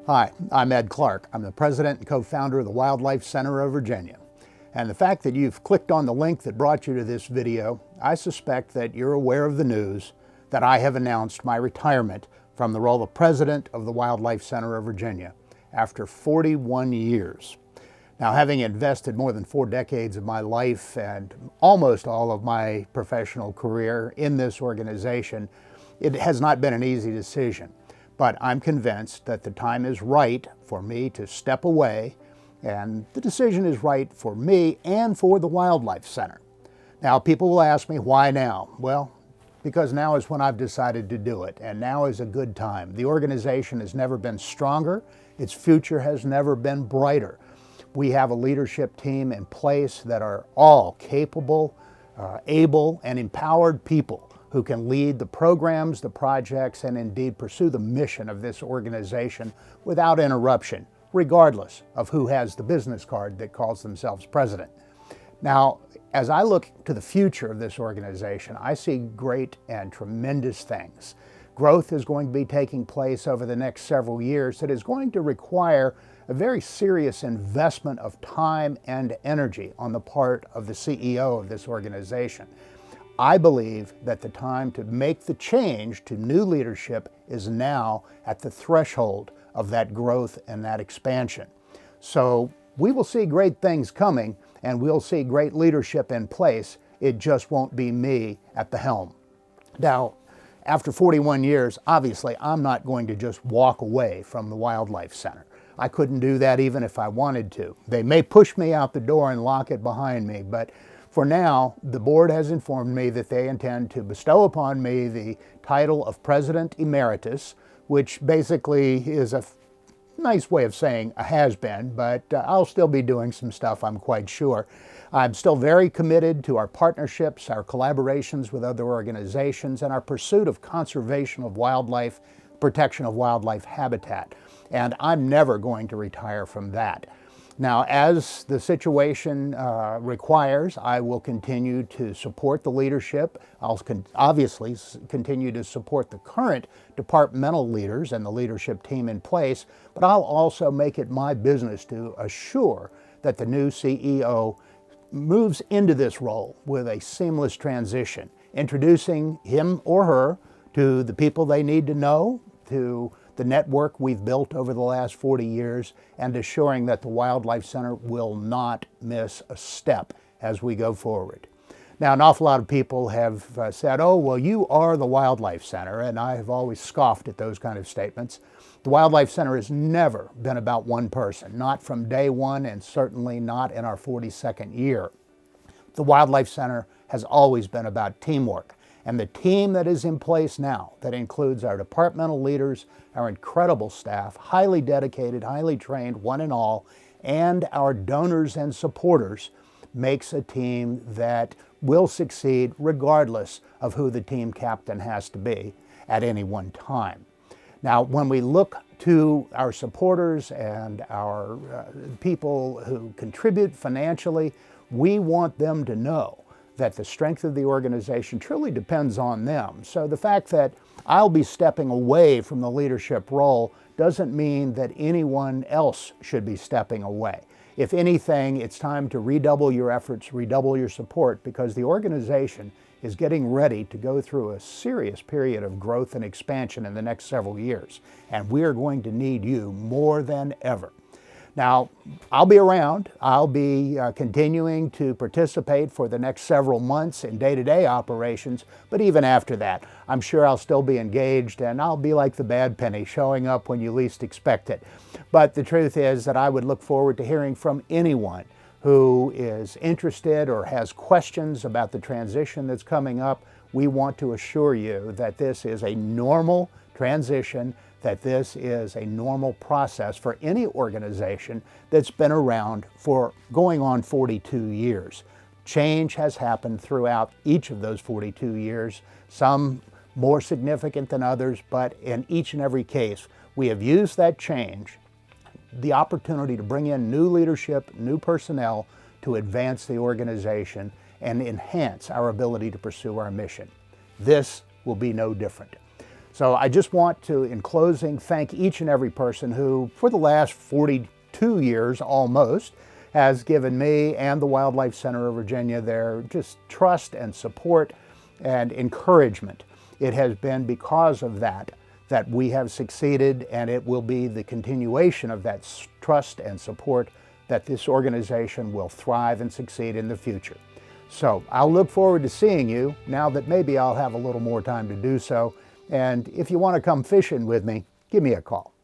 Hi, I'm Ed Clark. I'm the president and co-founder of the Wildlife Center of Virginia. And the fact that you've clicked on the link that brought you to this video, I suspect that you're aware of the news that I have announced my retirement from the role of president of the Wildlife Center of Virginia after 41 years. Now, having invested more than 4 decades of my life and almost all of my professional career in this organization, it has not been an easy decision. But I'm convinced that the time is right for me to step away, and the decision is right for me and for the Wildlife Center. Now, people will ask me, why now? Well, because now is when I've decided to do it, and now is a good time. The organization has never been stronger. Its future has never been brighter. We have a leadership team in place that are all capable, able, and empowered people who can lead the programs, the projects, and indeed pursue the mission of this organization without interruption, regardless of who has the business card that calls themselves president. Now, as I look to the future of this organization, I see great and tremendous things. Growth is going to be taking place over the next several years that is going to require a very serious investment of time and energy on the part of the CEO of this organization. I believe that the time to make the change to new leadership is now at the threshold of that growth and that expansion. So we will see great things coming, and we'll see great leadership in place. It just won't be me at the helm. Now, after 41 years, obviously, I'm not going to just walk away from the Wildlife Center. I couldn't do that even if I wanted to. They may push me out the door and lock it behind me, but for now, the board has informed me that they intend to bestow upon me the title of President Emeritus, which basically is a nice way of saying a has-been, but I'll still be doing some stuff, I'm quite sure. I'm still very committed to our partnerships, our collaborations with other organizations, and our pursuit of conservation of wildlife, protection of wildlife habitat. And I'm never going to retire from that. Now, as the situation requires, I will continue to support the leadership. I'll obviously continue to support the current departmental leaders and the leadership team in place, but I'll also make it my business to assure that the new CEO moves into this role with a seamless transition, introducing him or her to the people they need to know, to the network we've built over the last 40 years, and assuring that the Wildlife Center will not miss a step as we go forward. Now, an awful lot of people have said, oh, well, you are the Wildlife Center, and I have always scoffed at those kind of statements. The Wildlife Center has never been about one person, not from day one, and certainly not in our 42nd year. The Wildlife Center has always been about teamwork. And the team that is in place now, that includes our departmental leaders, our incredible staff, highly dedicated, highly trained, one and all, and our donors and supporters, makes a team that will succeed regardless of who the team captain has to be at any one time. Now, when we look to our supporters and our people who contribute financially, we want them to know that the strength of the organization truly depends on them. So the fact that I'll be stepping away from the leadership role doesn't mean that anyone else should be stepping away. If anything, it's time to redouble your efforts, redouble your support, because the organization is getting ready to go through a serious period of growth and expansion in the next several years. And we are going to need you more than ever. Now, I'll be around. I'll be continuing to participate for the next several months in day-to-day operations, but even after that, I'm sure I'll still be engaged, and I'll be like the bad penny, showing up when you least expect it. But the truth is that I would look forward to hearing from anyone who is interested or has questions about the transition that's coming up. We want to assure you that this is a normal transition, that this is a normal process for any organization that's been around for going on 42 years. Change has happened throughout each of those 42 years, some more significant than others, but in each and every case, we have used that change, the opportunity to bring in new leadership, new personnel to advance the organization and enhance our ability to pursue our mission. This will be no different. So I just want to, in closing, thank each and every person who, for the last 42 years almost, has given me and the Wildlife Center of Virginia their just trust and support and encouragement. It has been because of that we have succeeded, and it will be the continuation of that trust and support that this organization will thrive and succeed in the future. So I'll look forward to seeing you now that maybe I'll have a little more time to do so. And if you want to come fishing with me, give me a call.